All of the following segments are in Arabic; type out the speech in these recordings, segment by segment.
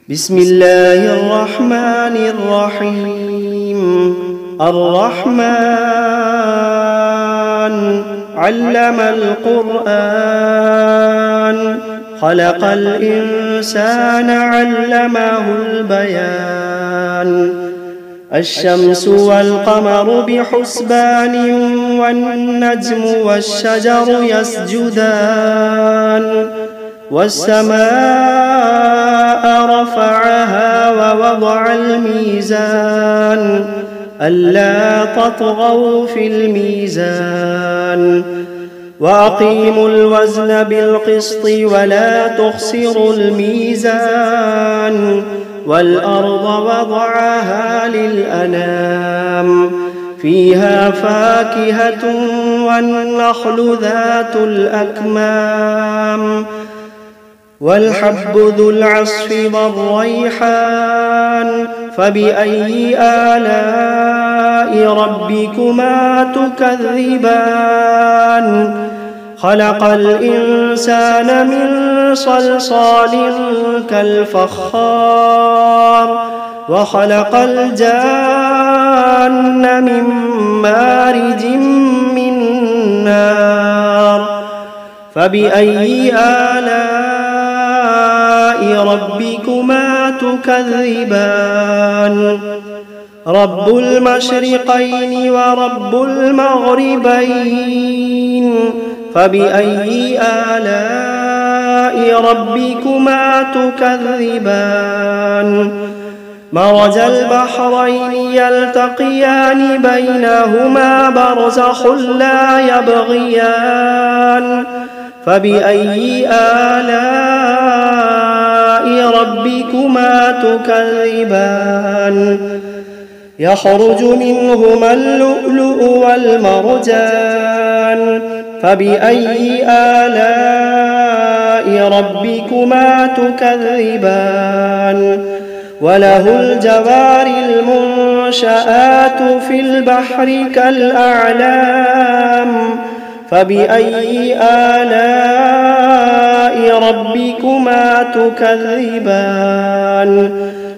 بسم الله الرحمن الرحيم. الرحمن علم القرآن، خلق الإنسان علمه البيان. الشمس والقمر بحسبان، والنجم والشجر يسجدان. والسماء رفعها ووضع الميزان، ألا تطغوا في الميزان. وأقيموا الوزن بالقسط ولا تخسروا الميزان. والأرض وضعها للأنام، فيها فاكهة والنخل ذات الأكمام. والحب ذو العصف والريحان، فبأي آلاء ربكما تكذبان. خلق الإنسان من صلصال كالفخار، وخلق الجان من مارج من نار. فبأي آلاء ربكما تكذبان. رب المشرقين ورب المغربين، فبأي آلاء ربكما تكذبان. مرج البحرين يلتقيان، بينهما برزخ لا يبغيان. فبأي آلاء ربكما تكذبان. يخرج منهما اللؤلؤ والمرجان، فبأي آلاء ربكما تكذبان. وله الجوار المنشآت في البحر كالأعلام، فبأي آلاء ربكما تكذبان.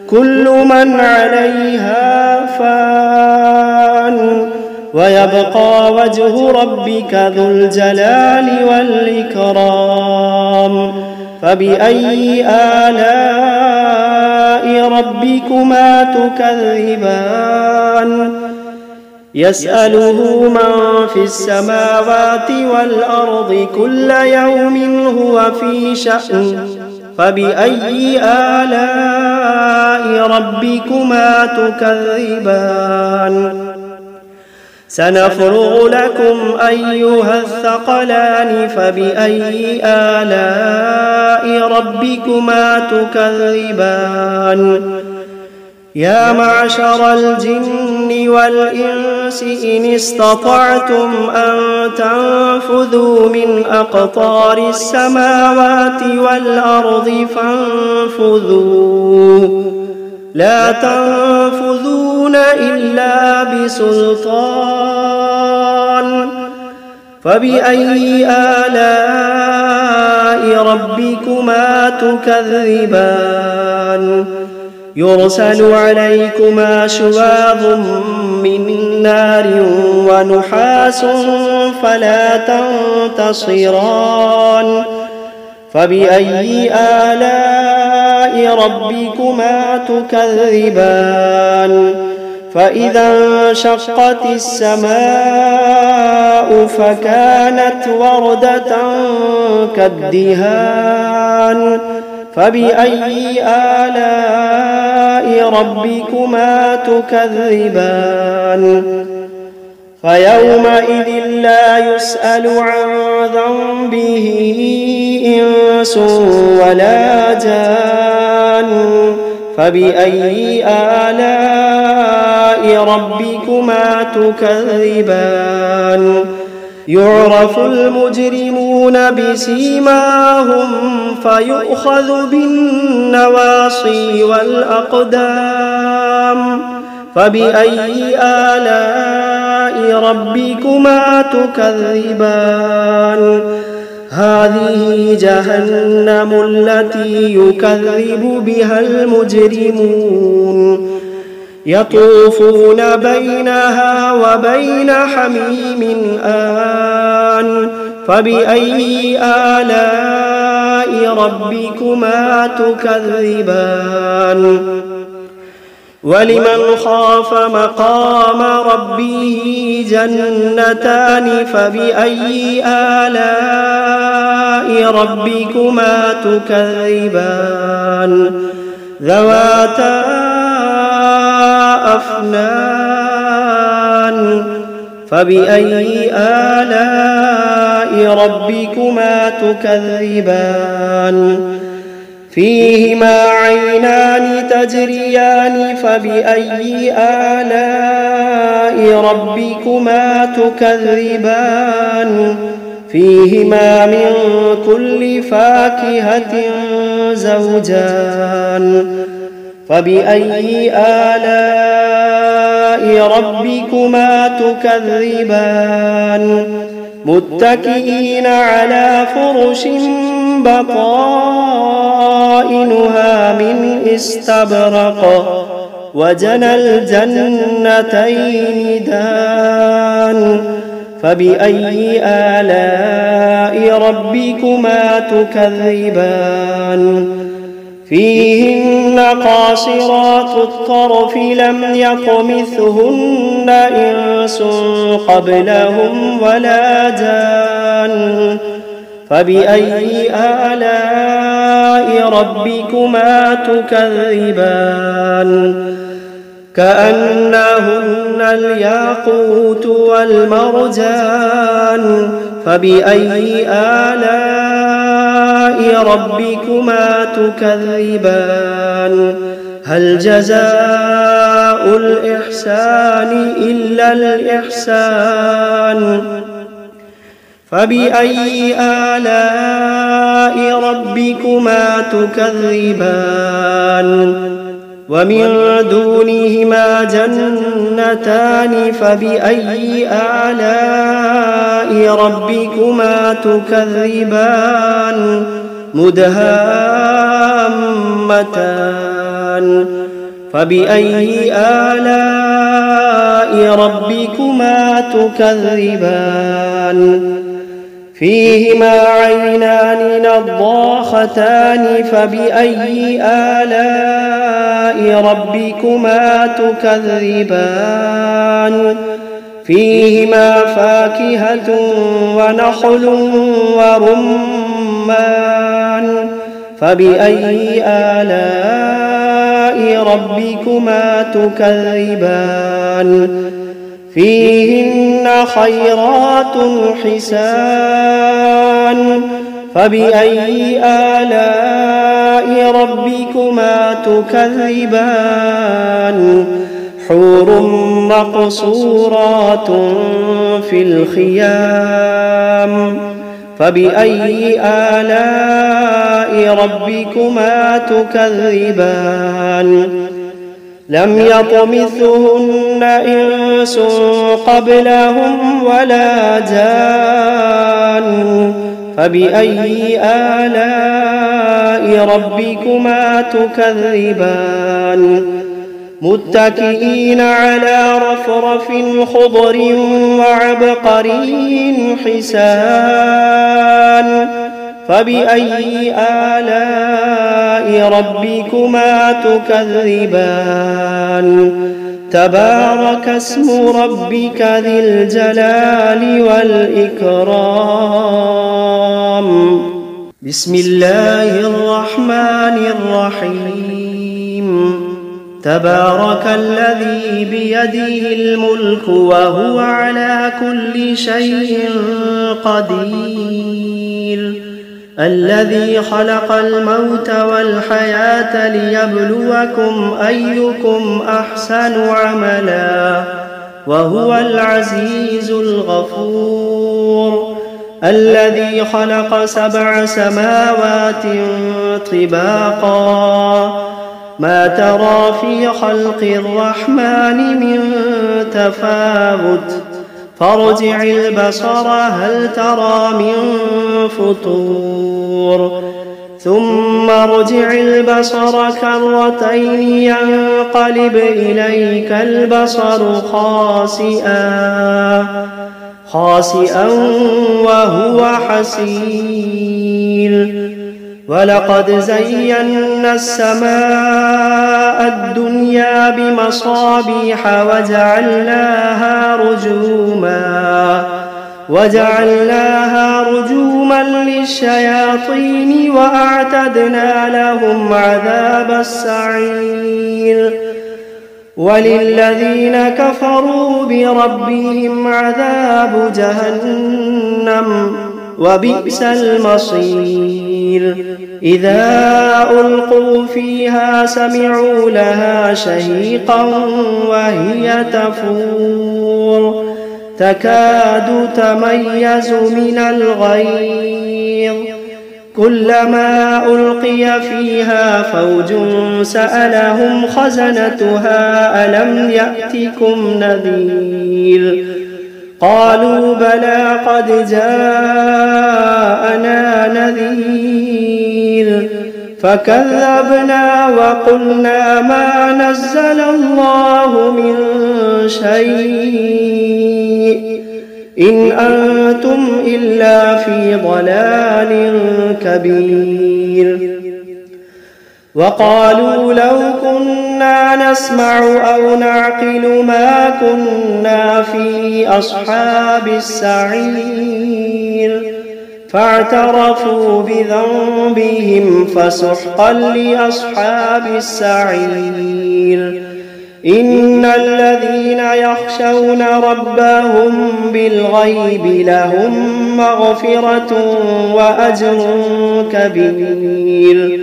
كل من عليها فان، ويبقى وجه ربك ذو الجلال والإكرام. فبأي آلاء ربكما تكذبان. يسأله من في السماوات والأرض كل يوم هو في شأن. فبأي آلاء ربكما تكذبان. سنفرغ لكم أيها الثقلان، فبأي آلاء ربكما تكذبان. يا معشر الجن والإنس إن استطعتم أن تنفذوا من أقطار السماوات والأرض فانفذوا، لا تنفذون إلا بسلطان. فبأي آلاء ربكما تكذبان. يرسل عليكما شواظ من نار ونحاس فلا تنتصران. فبأي آلاء ربكما تكذبان. فإذا انشقت السماء فكانت وردة كالدهان. فبأي آلاء ربكما تكذبان. فيومئذ لا يسأل عن ذنبه إنس ولا جان. فبأي آلاء ربكما تكذبان. يعرف المجرمون بسيماهم، فيؤخذ بالنواصي والأقدام. فبأي آلاء ربكما تكذبان. هذه جهنم التي يكذب بها المجرمون يطوفون بينها وبين حميم آن فبأي آلاء ربكما تكذبان ولمن خاف مقام ربه جنتان فبأي آلاء ربكما تكذبان ذواتا أفنان فبأي آلاء ربكما تكذبان فيهما عينان تجريان فبأي آلاء ربكما تكذبان فيهما من كل فاكهة زوجان فبأي آلاء ربكما تكذبان متكئين على فرش بطائنها من استبرق وجنى الجنتين دان فبأي آلاء ربكما تكذبان فيهن قاصرات الطرف لم يطمثهن إنس قبلهم ولا جان فبأي آلاء ربكما تكذبان كأنهن الياقوت والمرجان فبأي آلاء ربكما تكذبان هل جزاء الإحسان إلا الإحسان فبأي آلاء ربكما تكذبان ومن دونهما جنتان فبأي آلاء ربكما تكذبان مدهامتان فبأي آلاء ربكما تكذبان فيهما عينان نضاختان فبأي آلاء ربكما تكذبان فيهما فاكهة ونخل ورمان فبأي آلاء ربكما تكذبان فيهن خيرات حسان فبأي آلاء ربكما تكذبان حور مقصورات في الخيام فبأي آلاء ربكما تكذبان لم يطمثهن إنس قبلهم ولا جان فبأي آلاء ربكما تكذبان متكئين على رفرف خضر وعبقري حسان فبأي آلاء ربكما تكذبان تبارك اسم ربك ذي الجلال والإكرام بسم الله الرحمن الرحيم تبارك الذي بيده الملك وهو على كل شيء قدير الذي خلق الموت والحياة ليبلوكم أيكم أحسن عملا وهو العزيز الغفور الذي خلق 7 سماوات طباقا ما ترى في خلق الرحمن من تفاوت فارجع البصر هل ترى من فطور ثم ارجع البصر كرتين ينقلب إليك البصر خاسئا وهو حسير ولقد زينا السماء الدنيا بمصابيح وجعلناها رجوما للشياطين وأعتدنا لهم عذاب السعير وللذين كفروا بربهم عذاب جهنم وبئس المصير إذا ألقوا فيها سمعوا لها شهيقا وهي تفور تكاد تميز من الغيظ كلما ألقي فيها فوج سألهم خزنتها ألم يأتكم نذير قالوا بلى قد جاءنا نذير فكذبنا وقلنا ما نزل الله من شيء إن أنتم إلا في ضلال كبير وقالوا لو كنا نسمع أو نعقل ما كنا في أصحاب السعير فاعترفوا بذنبهم فسحقا لأصحاب السعير إن الذين يخشون ربهم بالغيب لهم مغفرة وأجر كبير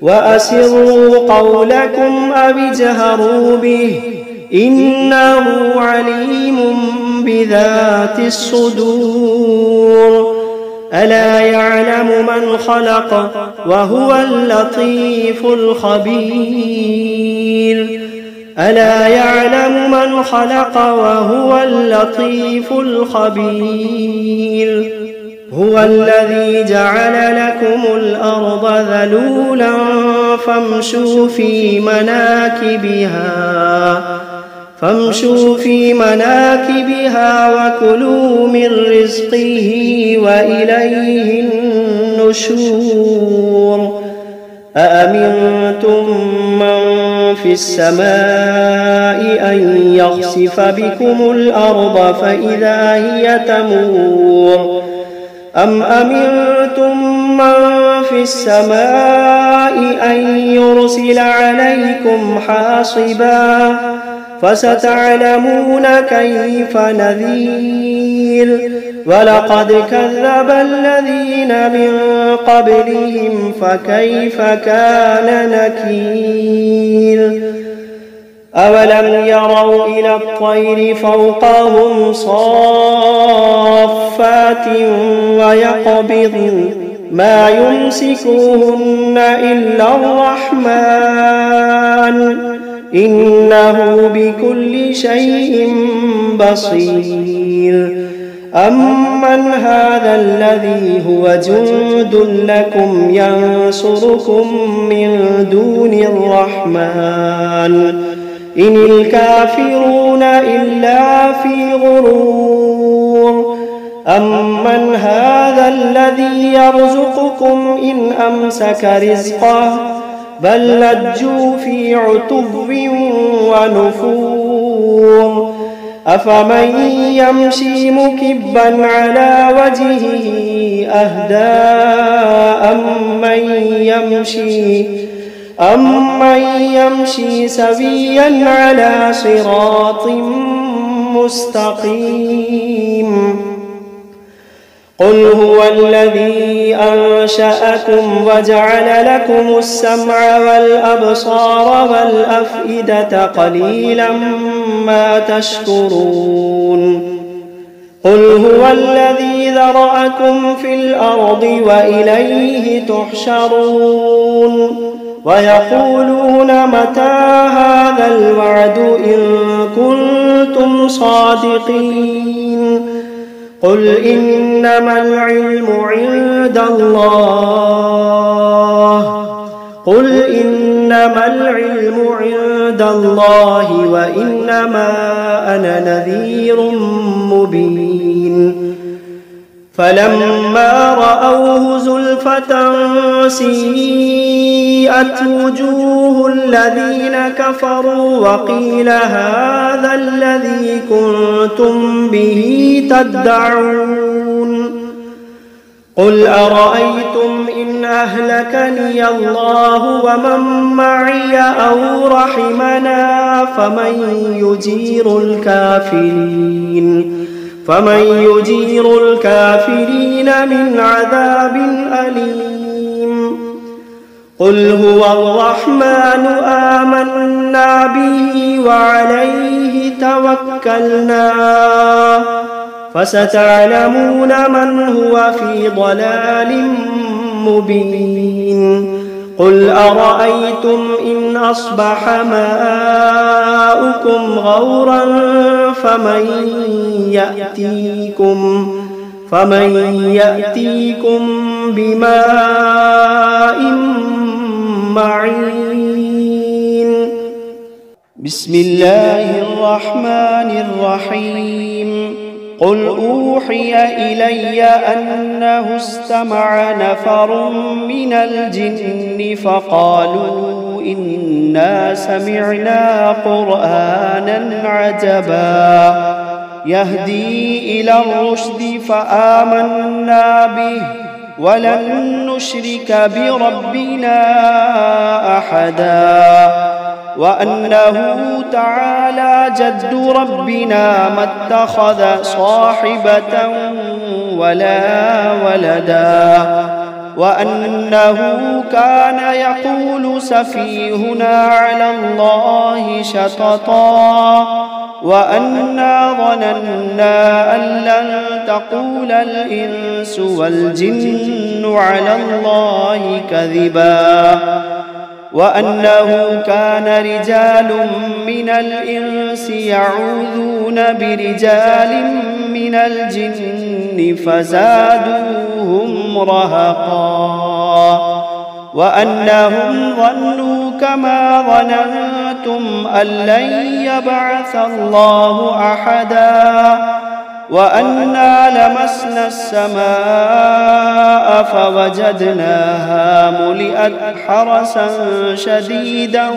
وأسروا قولكم أو اجهروا به إنه عليم بذات الصدور ألا يعلم من خلق وهو اللطيف الخبير ألا يعلم من خلق وهو اللطيف الخبير هو الذي جعل لكم الأرض ذلولا فامشوا في مناكبها وكلوا من رزقه وإليه النشور أأمنتم من في السماء أن يخسف بكم الأرض فإذا هي تمور أم أمنتم من في السماء أن يرسل عليكم حاصبا فستعلمون كيف نذير ولقد كذب الذين من قبلهم فكيف كان نكير أولم يروا إلى الطير فوقهم صافات ويقبضن ما يمسكوهن إلا الرحمن إنه بكل شيء بصير أمن هذا الذي هو جند لكم ينصركم من دون الرحمن إن الكافرون إلا في غرور أمن هذا الذي يرزقكم إن أمسك رزقه بل لجوا في عتب ونفور أفمن يمشي مكبا على وجهه أهدى أمن يمشي سويا على صراط مستقيم قل هو الذي أنشأكم وجعل لكم السمع والأبصار والأفئدة قليلا ما تشكرون قل هو الذي ذرأكم في الأرض وإليه تحشرون ويقولون متى هذا الوعد إن كنتم كنتم صادقين قل إنما العلم عند الله وإنما أنا نذير مبين فلما رأوه زلفة سيئت وجوه الذين كفروا وقيل هذا الذي كنتم به تدعون قل أرأيتم إن أهلكني الله ومن معي أو رحمنا فمن يجير الكافرين من عذاب أليم قل هو الرحمن آمنا به وعليه توكلنا فستعلمون من هو في ضلال مبين قل أرأيتم إن أصبح ماؤكم غورا فمن يأتيكم بماء معين بسم الله الرحمن الرحيم قل أوحي إلي أنه استمع نفر من الجن فقالوا إنا سمعنا قرآنا عجبا يهدي إلى الرشد فآمنا به ولن نشرك بربنا أحدا وأنه تعالى جد ربنا ما اتخذ صاحبة ولا ولدا وأنه كان يقول سفيهنا على الله شططا وأنا ظننا أن لن تقول الإنس والجن على الله كذبا وأنه كان رجال من الإنس يعوذون برجال من الجن فزادوهم رهقا وأنهم ظنوا كما ظننتم أن لن يبعث الله أحدا وأنا لمسنا السماء فوجدناها ملئت حرسا شديدا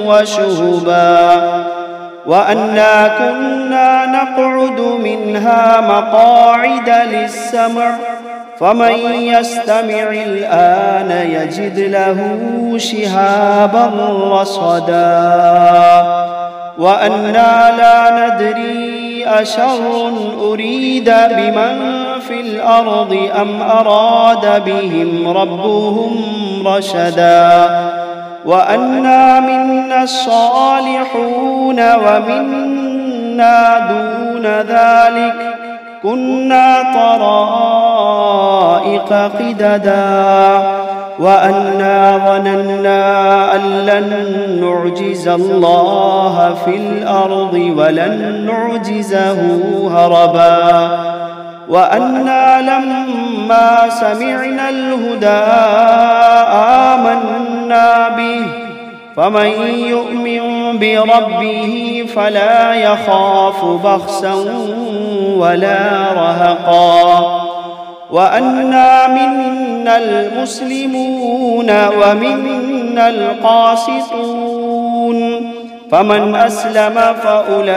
وشهبا وأنا كنا نقعد منها مقاعد للسمع فمن يستمع الآن يجد له شهابا رصدا وأنا لا ندري أشر أريد بمن في الأرض أم أراد بهم ربهم رشدا وأنا منا الصالحون ومنا دون ذلك كنا طرائق قددا وأنا ظننا أن لن نعجز الله في الأرض ولن نعجزه هربا وأنا لما سمعنا الهدى آمنا به فمن يؤمن بربه فلا يخاف بخسا ولا رهقا وأنا منا المسلمون ومنا القاسطون فمن أسلم فأولئك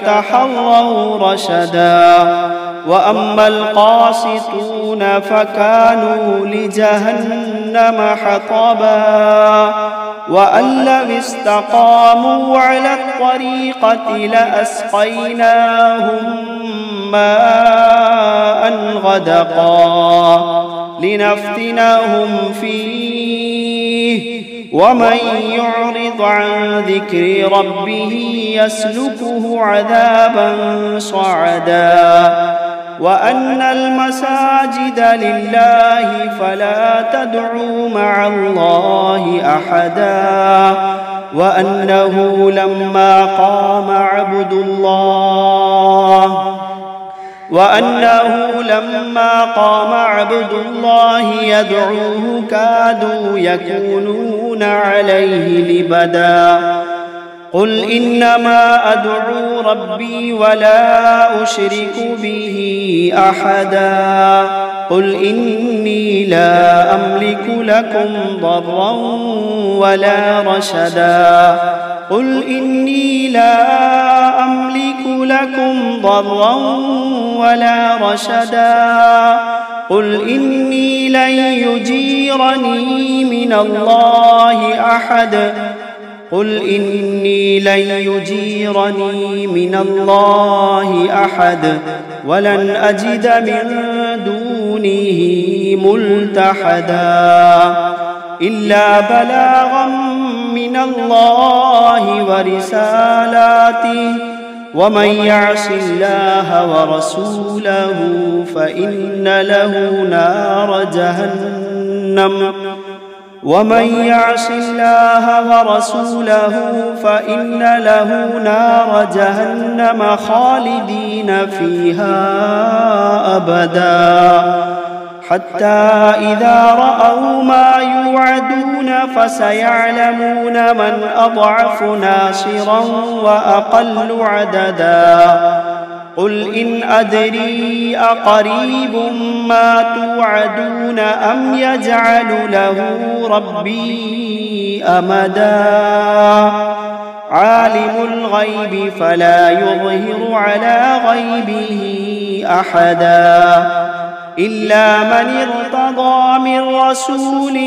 تحروا رشدا وأما القاسطون فكانوا لجهنم حطبا وأن لم استقاموا على الطريقة لأسقيناهم ماء غدقا لنفتنهم فيه ومن يعرض عن ذكر ربه يسلكه عذابا صعدا وأن المساجد لله فلا تدعوا مع الله أحدا وأنه لما قام عبد الله يدعوه كادوا يكونون عليه لبدا. قل إنما أدعو ربي ولا أشرك به أحدا. قل إني لا أملك لكم ضرا ولا رشدا. قل إني لا أملك لكم ضرا ولا رشدا. قل إني لن يجيرني من الله أحد. قل إني لن يجيرني من الله أحد ولن أجد من دونه ملتحدا إلا بلاغا من الله ورسالاته ومن يعص الله ورسوله فإن له نار جهنم خالدين فيها أبدا. حتى إذا رأوا ما يوعدون فسيعلمون من أضعف ناصرا وأقل عددا. قل إن أدري أقريب ما توعدون أم يجعل له ربي أمدا. عالم الغيب فلا يظهر على غيبه أحدا إلا من ارتضى من رسول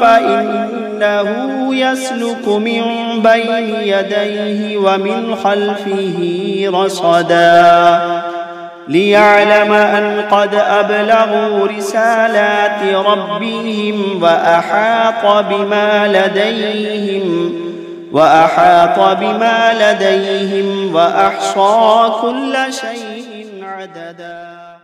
فإنه يسلك من بين يديه ومن خلفه رصدا ليعلم أن قد أبلغوا رسالات ربهم وأحاط بما لديهم وأحصى كل شيء عددا.